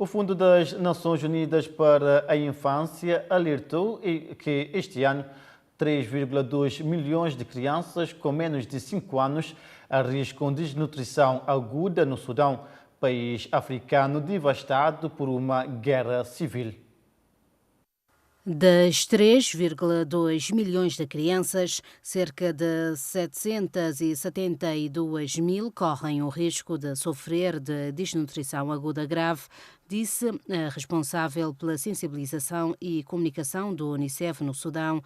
O Fundo das Nações Unidas para a Infância alertou que este ano 3,2 milhões de crianças com menos de 5 anos arriscam desnutrição aguda no Sudão, país africano devastado por uma guerra civil. Das 3,2 milhões de crianças, cerca de 772 mil correm o risco de sofrer de desnutrição aguda grave, disse a responsável pela sensibilização e comunicação do Unicef no Sudão,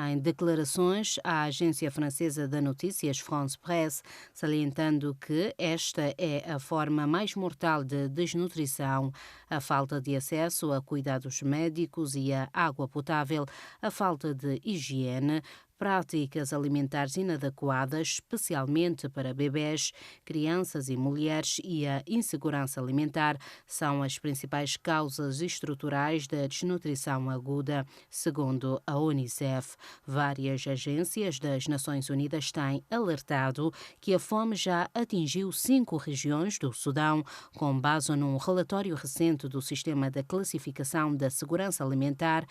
em declarações à agência francesa de notícias France Presse, salientando que esta é a forma mais mortal de desnutrição. A falta de acesso a cuidados médicos e a água potável, a falta de higiene, práticas alimentares inadequadas, especialmente para bebés, crianças e mulheres, e a insegurança alimentar são as principais causas estruturais da desnutrição aguda, segundo a Unicef. Várias agências das Nações Unidas têm alertado que a fome já atingiu 5 regiões do Sudão, com base num relatório recente do Sistema de Classificação da Segurança Alimentar,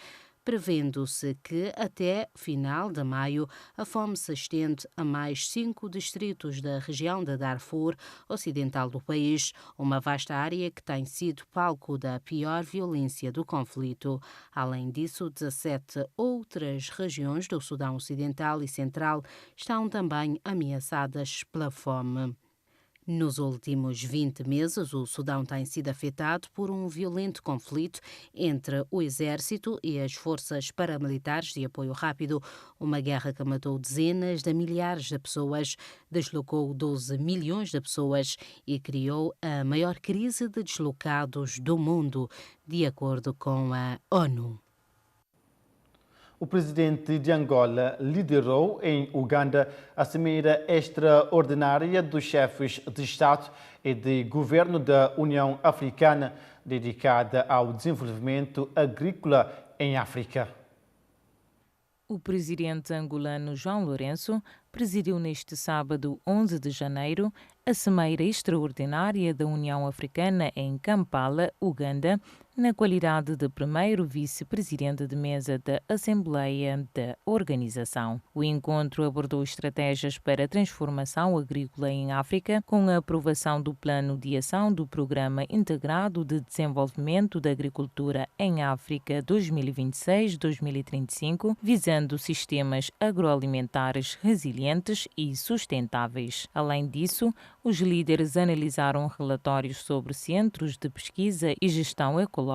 prevendo-se que até final de maio a fome se estende a mais 5 distritos da região de Darfur, ocidental do país, uma vasta área que tem sido palco da pior violência do conflito. Além disso, 17 outras regiões do Sudão Ocidental e Central estão também ameaçadas pela fome. Nos últimos 20 meses, o Sudão tem sido afetado por um violento conflito entre o exército e as forças paramilitares de apoio rápido, uma guerra que matou dezenas de milhares de pessoas, deslocou 12 milhões de pessoas e criou a maior crise de deslocados do mundo, de acordo com a ONU. O presidente de Angola liderou em Uganda a Cimeira Extraordinária dos Chefes de Estado e de Governo da União Africana, dedicada ao desenvolvimento agrícola em África. O presidente angolano João Lourenço presidiu neste sábado, 11 de janeiro, a Cimeira Extraordinária da União Africana em Kampala, Uganda, na qualidade de primeiro vice-presidente de mesa da Assembleia da organização. O encontro abordou estratégias para a transformação agrícola em África, com a aprovação do Plano de Ação do Programa Integrado de Desenvolvimento da Agricultura em África 2026-2035, visando sistemas agroalimentares resilientes e sustentáveis. Além disso, os líderes analisaram relatórios sobre centros de pesquisa e gestão ecológica,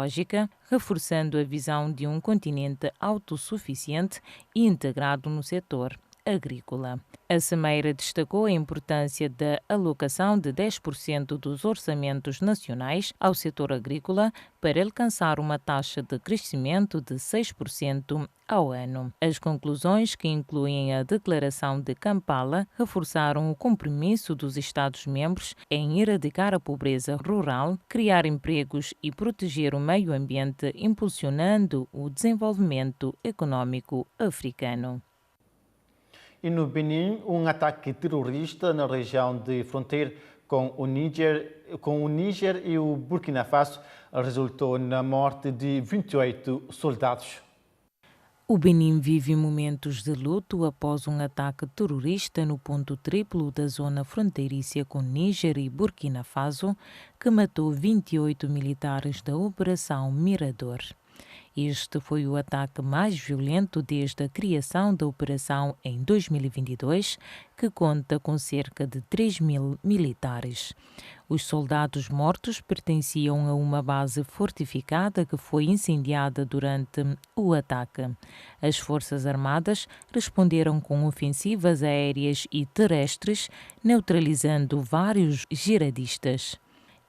reforçando a visão de um continente autossuficiente e integrado no setor agrícola. A Cimeira destacou a importância da alocação de 10% dos orçamentos nacionais ao setor agrícola para alcançar uma taxa de crescimento de 6% ao ano. As conclusões, que incluem a Declaração de Kampala, reforçaram o compromisso dos Estados-membros em erradicar a pobreza rural, criar empregos e proteger o meio ambiente, impulsionando o desenvolvimento econômico africano. E no Benin, um ataque terrorista na região de fronteira com o Níger e o Burkina Faso resultou na morte de 28 soldados. O Benin vive momentos de luto após um ataque terrorista no ponto triplo da zona fronteiriça com Níger e Burkina Faso, que matou 28 militares da Operação Mirador. Este foi o ataque mais violento desde a criação da operação em 2022, que conta com cerca de 3 mil militares. Os soldados mortos pertenciam a uma base fortificada que foi incendiada durante o ataque. As Forças Armadas responderam com ofensivas aéreas e terrestres, neutralizando vários jihadistas.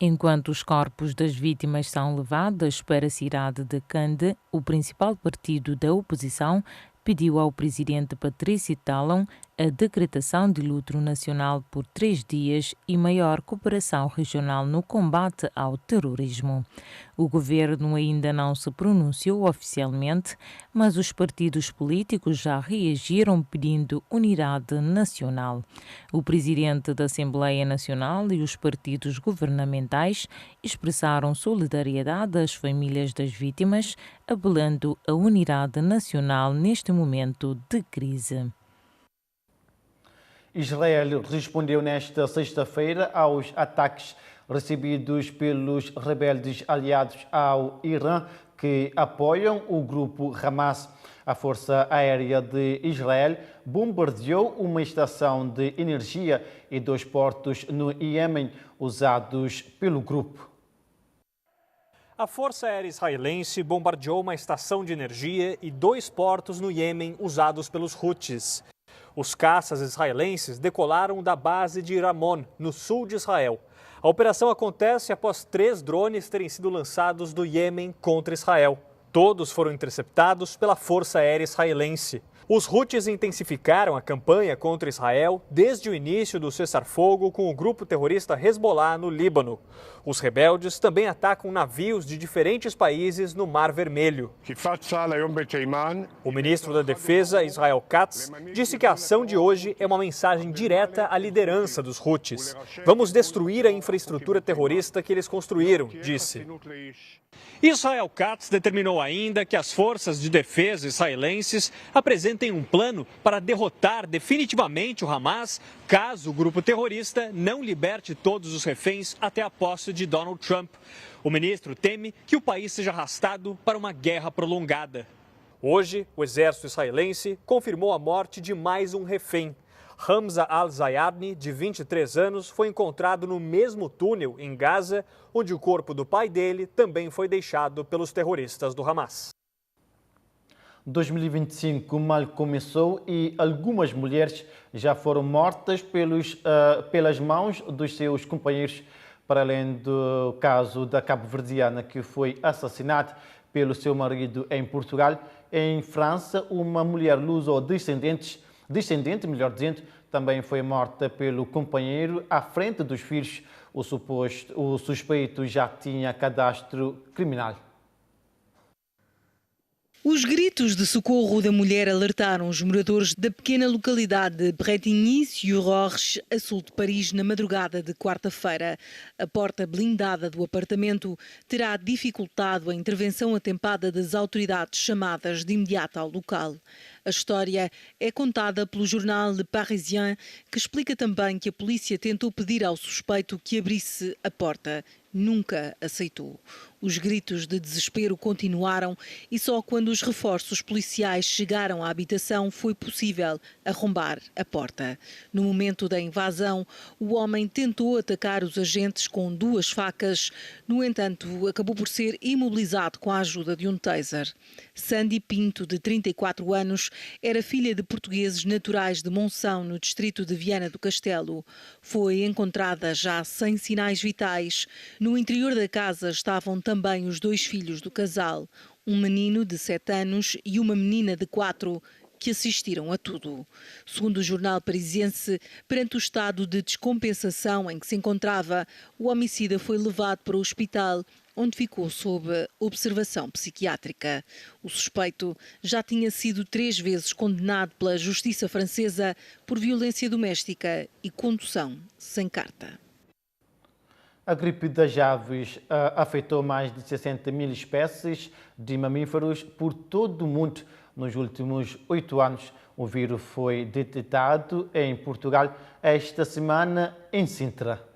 Enquanto os corpos das vítimas são levados para a cidade de Kande, o principal partido da oposição pediu ao presidente Patrice Talon a decretação de luto nacional por 3 dias e maior cooperação regional no combate ao terrorismo. O governo ainda não se pronunciou oficialmente, mas os partidos políticos já reagiram pedindo unidade nacional. O presidente da Assembleia Nacional e os partidos governamentais expressaram solidariedade às famílias das vítimas, apelando à unidade nacional neste momento de crise. Israel respondeu nesta sexta-feira aos ataques recebidos pelos rebeldes aliados ao Irã que apoiam o grupo Hamas. A Força Aérea de Israel bombardeou uma estação de energia e 2 portos no Iêmen usados pelo grupo. A Força Aérea Israelense bombardeou uma estação de energia e 2 portos no Iêmen usados pelos Houthis. Os caças israelenses decolaram da base de Ramon, no sul de Israel. A operação acontece após 3 drones terem sido lançados do Iêmen contra Israel. Todos foram interceptados pela Força Aérea Israelense. Os Houthis intensificaram a campanha contra Israel desde o início do cessar-fogo com o grupo terrorista Hezbollah no Líbano. Os rebeldes também atacam navios de diferentes países no Mar Vermelho. O ministro da Defesa, Israel Katz, disse que a ação de hoje é uma mensagem direta à liderança dos Houthis. Vamos destruir a infraestrutura terrorista que eles construíram, disse. Israel Katz determinou ainda que as forças de defesa israelenses apresentem um plano para derrotar definitivamente o Hamas, caso o grupo terrorista não liberte todos os reféns até a posse de Donald Trump. O ministro teme que o país seja arrastado para uma guerra prolongada. Hoje, o exército israelense confirmou a morte de mais um refém. Hamza al-Zayadni, de 23 anos, foi encontrado no mesmo túnel em Gaza, onde o corpo do pai dele também foi deixado pelos terroristas do Hamas. 2025 mal começou e algumas mulheres já foram mortas pelas mãos dos seus companheiros, para além do caso da cabo-verdiana que foi assassinada pelo seu marido em Portugal. Em França, uma mulher luso-descendente, também foi morta pelo companheiro à frente dos filhos. O suspeito já tinha cadastro criminal. Os gritos de socorro da mulher alertaram os moradores da pequena localidade de Bretigny-sur-Orge, a sul de Paris, na madrugada de quarta-feira. A porta blindada do apartamento terá dificultado a intervenção atempada das autoridades chamadas de imediato ao local. A história é contada pelo jornal Le Parisien, que explica também que a polícia tentou pedir ao suspeito que abrisse a porta. Nunca aceitou. Os gritos de desespero continuaram e só quando os reforços policiais chegaram à habitação foi possível arrombar a porta. No momento da invasão, o homem tentou atacar os agentes com 2 facas. No entanto, acabou por ser imobilizado com a ajuda de um taser. Sandy Pinto, de 34 anos, era filha de portugueses naturais de Monção, no distrito de Viana do Castelo. Foi encontrada já sem sinais vitais. No interior da casa estavam também os 2 filhos do casal, um menino de 7 anos e uma menina de 4, que assistiram a tudo. Segundo o jornal parisiense, perante o estado de descompensação em que se encontrava, o homicida foi levado para o hospital, onde ficou sob observação psiquiátrica. O suspeito já tinha sido 3 vezes condenado pela justiça francesa por violência doméstica e condução sem carta. A gripe das aves afetou mais de 60 mil espécies de mamíferos por todo o mundo nos últimos 8 anos. O vírus foi detectado em Portugal esta semana em Sintra.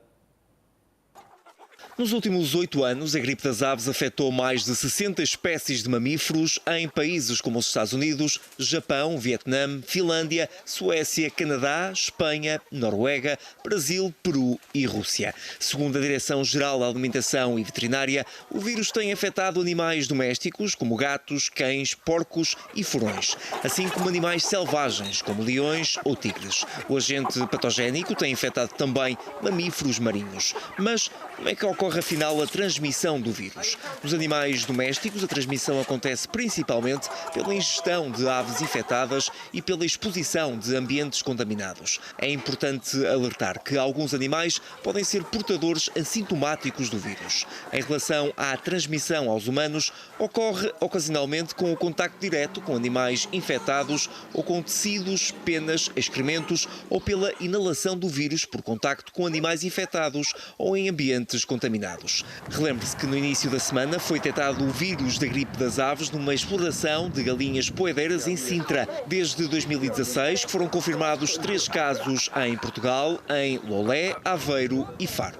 Nos últimos 8 anos, a gripe das aves afetou mais de 60 espécies de mamíferos em países como os Estados Unidos, Japão, Vietnã, Finlândia, Suécia, Canadá, Espanha, Noruega, Brasil, Peru e Rússia. Segundo a Direção-Geral da Alimentação e Veterinária, o vírus tem afetado animais domésticos como gatos, cães, porcos e furões, assim como animais selvagens como leões ou tigres. O agente patogénico tem infectado também mamíferos marinhos, mas Como é que ocorre, afinal, a transmissão do vírus? Nos animais domésticos, a transmissão acontece principalmente pela ingestão de aves infectadas e pela exposição de ambientes contaminados. É importante alertar que alguns animais podem ser portadores assintomáticos do vírus. Em relação à transmissão aos humanos, ocorre ocasionalmente com o contacto direto com animais infectados ou com tecidos, penas, excrementos ou pela inalação do vírus por contacto com animais infectados ou em ambientes contaminados. Relembre-se que no início da semana foi detectado o vírus da gripe das aves numa exploração de galinhas poedeiras em Sintra. Desde 2016 foram confirmados 3 casos em Portugal, em Lolé, Aveiro e Faro.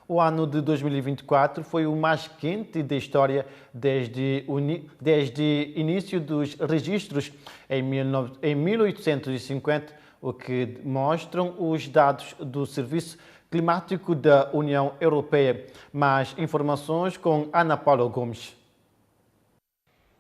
O ano de 2024 foi o mais quente da história desde início dos registros em 1850, o que mostram os dados do Serviço Climático da União Europeia. Mais informações com Ana Paula Gomes.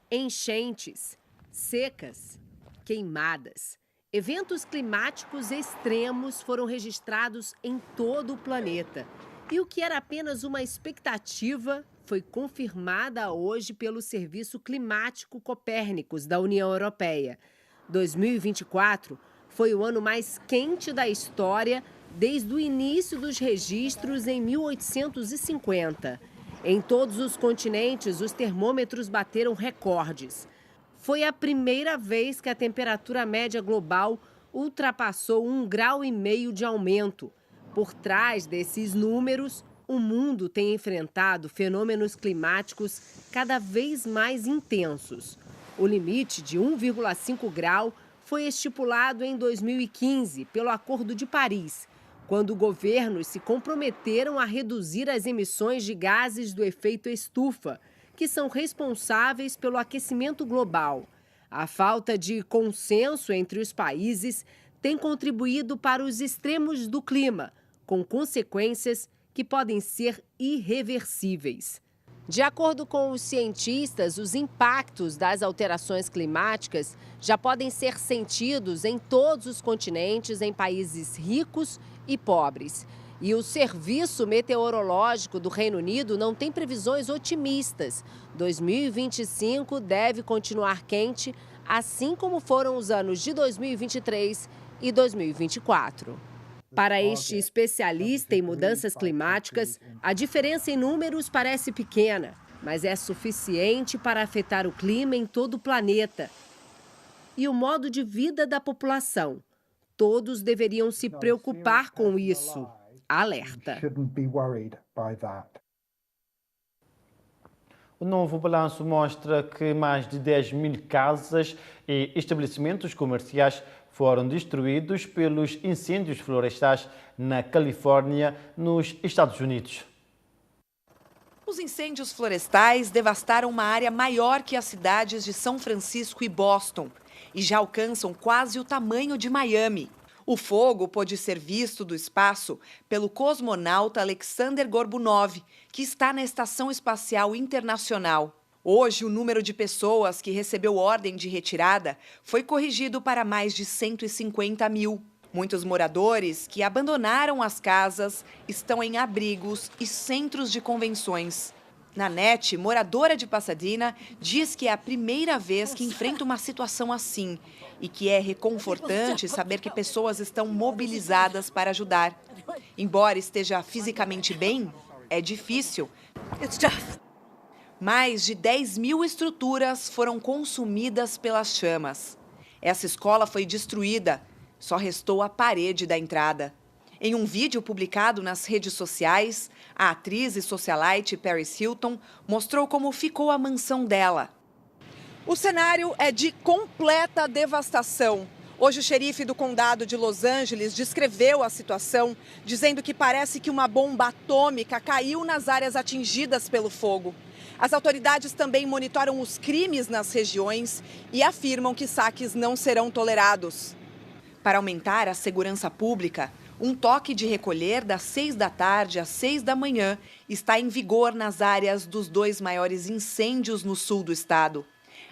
Enchentes, secas, queimadas. Eventos climáticos extremos foram registrados em todo o planeta. E o que era apenas uma expectativa foi confirmada hoje pelo Serviço Climático Copérnicos da União Europeia. 2024 foi o ano mais quente da história desde o início dos registros em 1850. Em todos os continentes, os termômetros bateram recordes. Foi a primeira vez que a temperatura média global ultrapassou 1,5 grau de aumento. Por trás desses números, o mundo tem enfrentado fenômenos climáticos cada vez mais intensos. O limite de 1,5 grau foi estipulado em 2015 pelo Acordo de Paris, quando governos se comprometeram a reduzir as emissões de gases do efeito estufa, que são responsáveis pelo aquecimento global. A falta de consenso entre os países tem contribuído para os extremos do clima, com consequências que podem ser irreversíveis. De acordo com os cientistas, os impactos das alterações climáticas já podem ser sentidos em todos os continentes, em países ricos e pobres. E o Serviço Meteorológico do Reino Unido não tem previsões otimistas. 2025 deve continuar quente, assim como foram os anos de 2023 e 2024. Para este especialista em mudanças climáticas, a diferença em números parece pequena, mas é suficiente para afetar o clima em todo o planeta e o modo de vida da população. Todos deveriam se preocupar com isso. Alerta. O novo balanço mostra que mais de 10.000 casas e estabelecimentos comerciais foram destruídos pelos incêndios florestais na Califórnia, nos Estados Unidos. Os incêndios florestais devastaram uma área maior que as cidades de São Francisco e Boston e já alcançam quase o tamanho de Miami. O fogo pôde ser visto do espaço pelo cosmonauta Alexander Gorbunov, que está na Estação Espacial Internacional. Hoje, o número de pessoas que recebeu ordem de retirada foi corrigido para mais de 150 mil. Muitos moradores que abandonaram as casas estão em abrigos e centros de convenções. Nanete, moradora de Pasadena, diz que é a primeira vez que enfrenta uma situação assim e que é reconfortante saber que pessoas estão mobilizadas para ajudar. Embora esteja fisicamente bem, é difícil. Mais de 10.000 estruturas foram consumidas pelas chamas. Essa escola foi destruída, só restou a parede da entrada. Em um vídeo publicado nas redes sociais, a atriz e socialite Paris Hilton mostrou como ficou a mansão dela. O cenário é de completa devastação. Hoje, o xerife do condado de Los Angeles descreveu a situação, dizendo que parece que uma bomba atômica caiu nas áreas atingidas pelo fogo. As autoridades também monitoram os crimes nas regiões e afirmam que saques não serão tolerados. Para aumentar a segurança pública, um toque de recolher das 6 da tarde às 6 da manhã está em vigor nas áreas dos 2 maiores incêndios no sul do estado.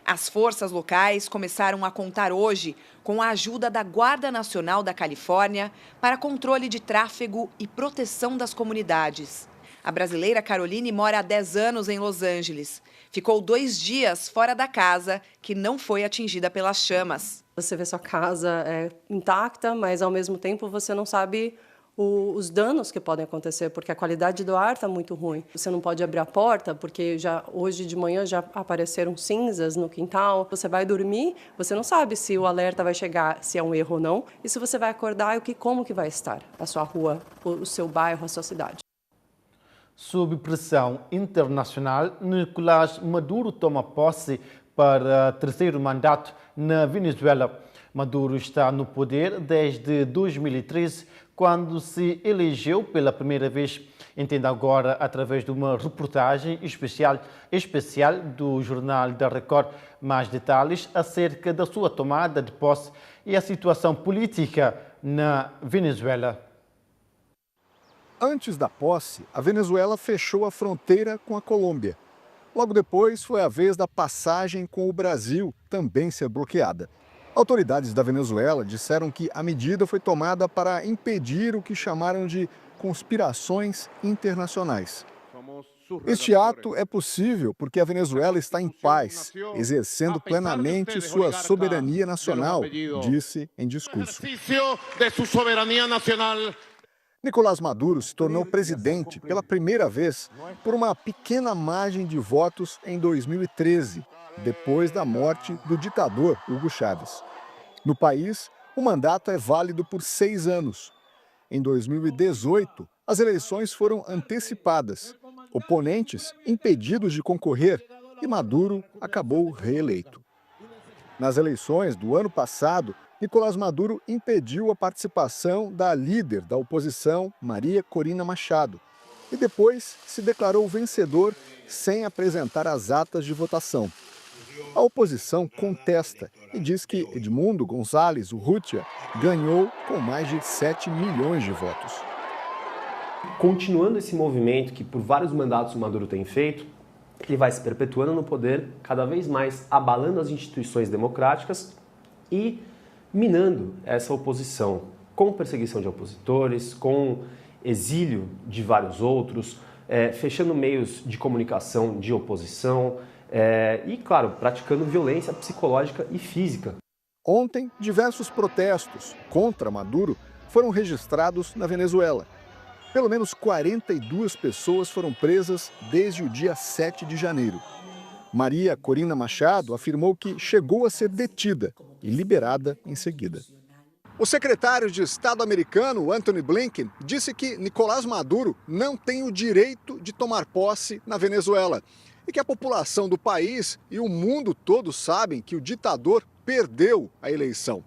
As forças locais começaram a contar hoje com a ajuda da Guarda Nacional da Califórnia para controle de tráfego e proteção das comunidades. A brasileira Caroline mora há 10 anos em Los Angeles. Ficou 2 dias fora da casa, que não foi atingida pelas chamas. Você vê sua casa intacta, mas ao mesmo tempo você não sabe os danos que podem acontecer, porque a qualidade do ar está muito ruim. Você não pode abrir a porta, porque hoje de manhã já apareceram cinzas no quintal. Você vai dormir, você não sabe se o alerta vai chegar, se é um erro ou não, e se você vai acordar e como que vai estar a sua rua, o seu bairro, a sua cidade. Sob pressão internacional, Nicolás Maduro toma posse para terceiro mandato na Venezuela. Maduro está no poder desde 2013, quando se elegeu pela primeira vez. Entenda agora, através de uma reportagem especial do Jornal da Record, mais detalhes acerca da sua tomada de posse e a situação política na Venezuela. Antes da posse, a Venezuela fechou a fronteira com a Colômbia. Logo depois, foi a vez da passagem com o Brasil também ser bloqueada. Autoridades da Venezuela disseram que a medida foi tomada para impedir o que chamaram de conspirações internacionais. Este ato é possível porque a Venezuela está em paz, exercendo plenamente sua soberania nacional, disse em discurso. Nicolás Maduro se tornou presidente pela primeira vez por uma pequena margem de votos em 2013, depois da morte do ditador Hugo Chávez. No país, o mandato é válido por 6 anos. Em 2018, as eleições foram antecipadas, oponentes impedidos de concorrer e Maduro acabou reeleito. Nas eleições do ano passado, Nicolás Maduro impediu a participação da líder da oposição, Maria Corina Machado, e depois se declarou vencedor sem apresentar as atas de votação. A oposição contesta e diz que Edmundo González Urrutia ganhou com mais de 7 milhões de votos. Continuando esse movimento que por vários mandatos o Maduro tem feito, ele vai se perpetuando no poder, cada vez mais abalando as instituições democráticas e minando essa oposição, com perseguição de opositores, com exílio de vários outros, fechando meios de comunicação de oposição e, claro, praticando violência psicológica e física. Ontem, diversos protestos contra Maduro foram registrados na Venezuela. Pelo menos 42 pessoas foram presas desde o dia 7 de janeiro. Maria Corina Machado afirmou que chegou a ser detida e liberada em seguida. O secretário de Estado americano, Antony Blinken, disse que Nicolás Maduro não tem o direito de tomar posse na Venezuela e que a população do país e o mundo todo sabem que o ditador perdeu a eleição.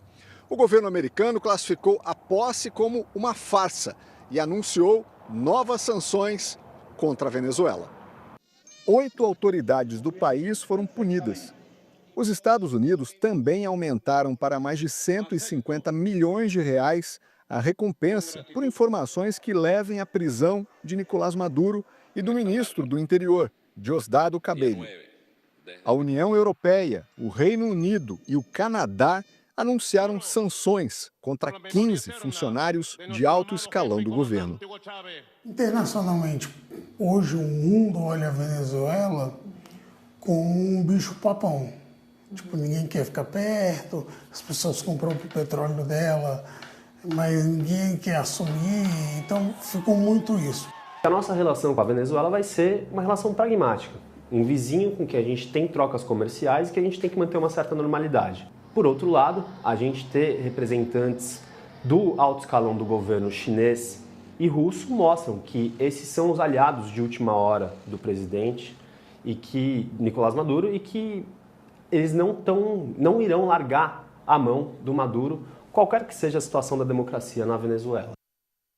O governo americano classificou a posse como uma farsa e anunciou novas sanções contra a Venezuela. 8 autoridades do país foram punidas. Os Estados Unidos também aumentaram para mais de 150 milhões de reais a recompensa por informações que levem à prisão de Nicolás Maduro e do ministro do Interior, Diosdado Cabello. A União Europeia, o Reino Unido e o Canadá anunciaram sanções contra 15 funcionários de alto escalão do governo. Internacionalmente, hoje o mundo olha a Venezuela como um bicho-papão. Tipo, ninguém quer ficar perto, as pessoas compram o petróleo dela, mas ninguém quer assumir, então ficou muito isso. A nossa relação com a Venezuela vai ser uma relação pragmática, um vizinho com que a gente tem trocas comerciais e que a gente tem que manter uma certa normalidade. Por outro lado, a gente ter representantes do alto escalão do governo chinês e russo mostram que esses são os aliados de última hora do presidente e que Nicolás Maduro e que eles não irão largar a mão do Maduro, qualquer que seja a situação da democracia na Venezuela.